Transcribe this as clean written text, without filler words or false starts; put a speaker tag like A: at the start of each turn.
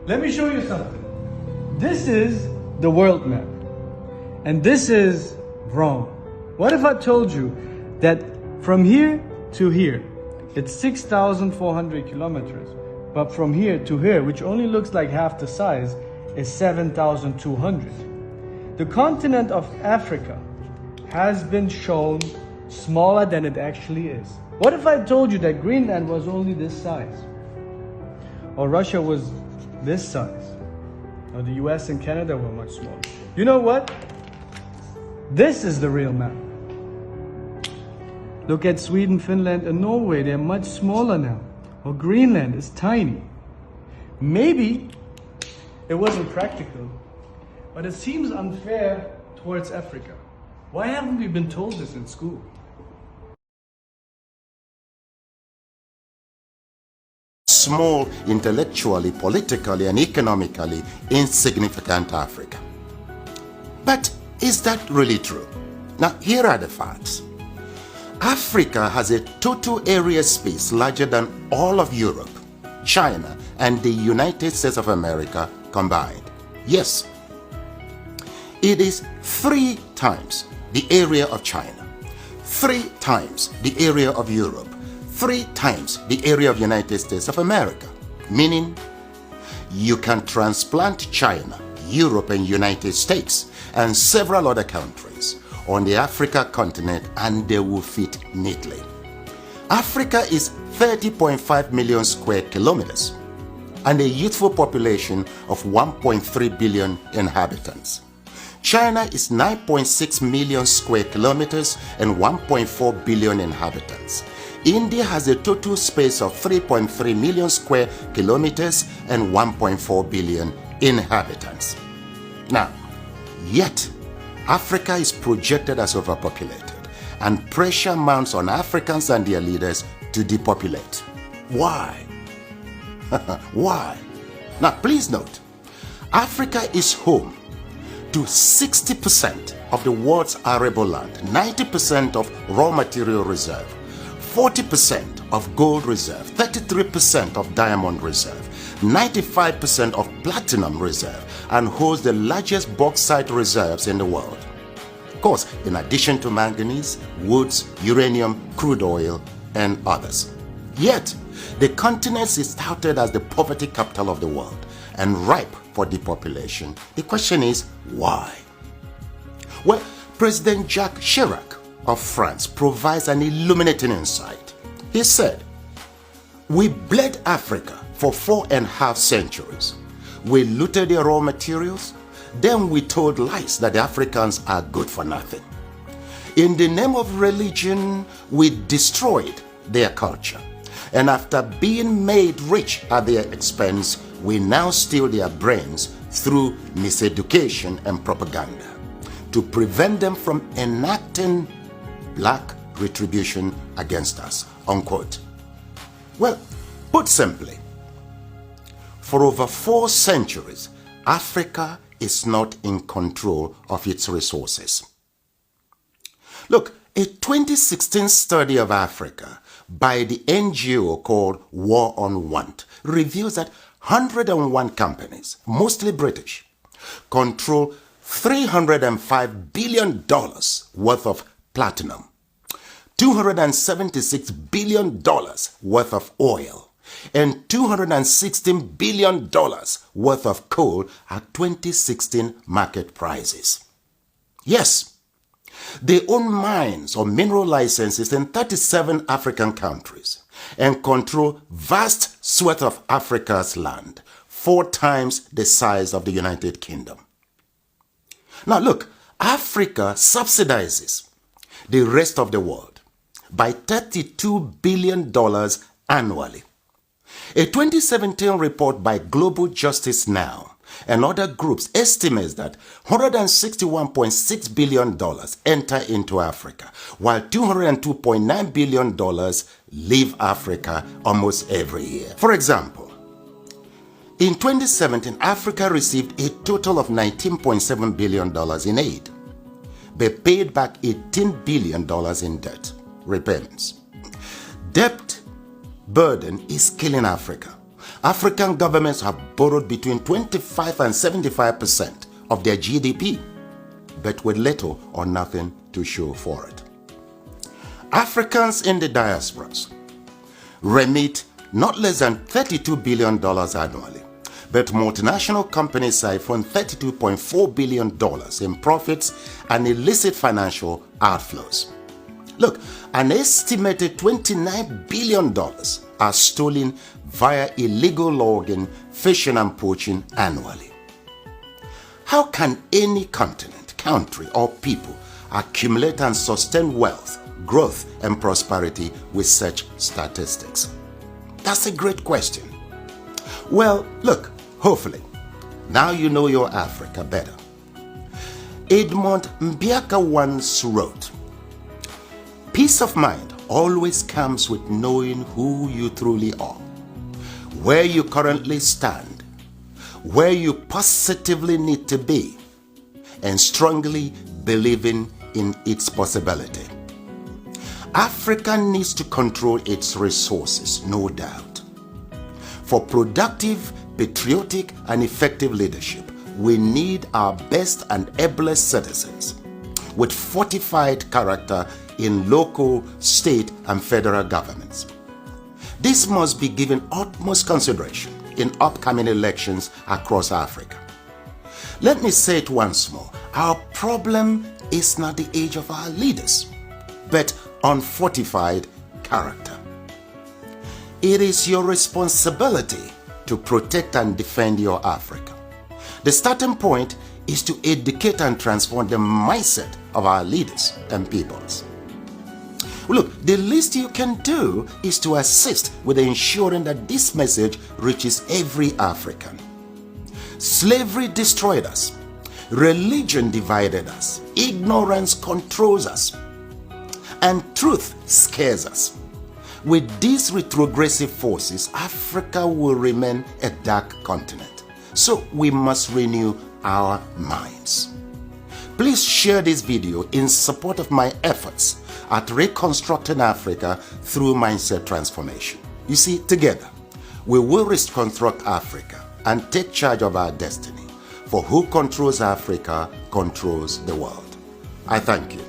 A: Let me show you something. This is the world map. And this is Rome. What if I told you that from here to here, it's 6,400 kilometers. But from here to here, which only looks like half the size, is 7,200. The continent of Africa has been shown smaller than it actually is. What if I told you that Greenland was only this size? Or Russia was this size? Or the US and Canada were much smaller? You know what? This is the real map. Look at Sweden, Finland, and Norway. They're much smaller now. Or Greenland is tiny. Maybe it wasn't practical, but it seems unfair towards Africa. Why haven't we been told this in school?
B: Small, intellectually, politically, and economically insignificant Africa. But is that really true? Now, here are the facts. Africa has a total area space larger than all of Europe, China, and the United States of America combined. Yes, it is 3 times the area of China, 3 times the area of Europe, 3 times the area of United States of America, meaning you can transplant China, Europe, and United States, and several other countries on the Africa continent, and they will fit neatly. Africa is 30.5 million square kilometers and a youthful population of 1.3 billion inhabitants. China is 9.6 million square kilometers and 1.4 billion inhabitants. India has a total space of 3.3 million square kilometers and 1.4 billion inhabitants. Now, yet, Africa is projected as overpopulated, and pressure mounts on Africans and their leaders to depopulate. Why? Why? Now, please note, Africa is home to 60% of the world's arable land, 90% of raw material reserve, 40% of gold reserve, 33% of diamond reserve, 95% of platinum reserve, and holds the largest bauxite reserves in the world. Of course, in addition to manganese, woods, uranium, crude oil, and others. Yet, the continent is touted as the poverty capital of the world and ripe for depopulation. The question is, why? Well, President Jacques Chirac of France provides an illuminating insight. He said, "We bled Africa for 4.5 centuries. We looted their raw materials, then we told lies that the Africans are good for nothing. In the name of religion, we destroyed their culture. And after being made rich at their expense, we now steal their brains through miseducation and propaganda to prevent them from enacting black retribution against us," unquote. Well, put simply, for over 4 centuries, Africa is not in control of its resources. Look, a 2016 study of Africa by the NGO called War on Want reveals that 101 companies, mostly British, control $305 billion worth of platinum, $276 billion worth of oil, and $216 billion worth of coal at 2016 market prices. Yes, they own mines or mineral licenses in 37 African countries and control vast swaths of Africa's land, 4 times the size of the United Kingdom. Now look, Africa subsidizes the rest of the world by $32 billion annually. A 2017 report by Global Justice Now and other groups estimates that $161.6 billion enter into Africa, while $202.9 billion leave Africa almost every year. For example, in 2017, Africa received a total of $19.7 billion in aid, but paid back $18 billion in debt repayments. Debt burden is killing Africa. African governments have borrowed between 25 and 75% of their GDP, but with little or nothing to show for it. Africans in the diasporas remit not less than $32 billion annually, but multinational companies siphon $32.4 billion in profits and illicit financial outflows. Look, an estimated $29 billion are stolen via illegal logging, fishing and poaching annually. How can any continent, country or people accumulate and sustain wealth, growth and prosperity with such statistics? That's a great question. Well, look, hopefully, now you know your Africa better. Edmund Mbiaka once wrote, "Peace of mind always comes with knowing who you truly are, where you currently stand, where you positively need to be, and strongly believing in its possibility." Africa needs to control its resources, no doubt. For productive, patriotic, and effective leadership, we need our best and ablest citizens with fortified character in local, state, and federal governments. This must be given utmost consideration in upcoming elections across Africa. Let me say it once more. Our problem is not the age of our leaders, but unfortified character. It is your responsibility to protect and defend your Africa. The starting point is to educate and transform the mindset of our leaders and peoples. Look, the least you can do is to assist with ensuring that this message reaches every African. Slavery destroyed us. Religion divided us. Ignorance controls us. And truth scares us. With these retrogressive forces, Africa will remain a dark continent. So we must renew our minds. Please share this video in support of my efforts at reconstructing Africa through mindset transformation. You see, together, we will reconstruct Africa and take charge of our destiny. For who controls Africa controls the world. I thank you.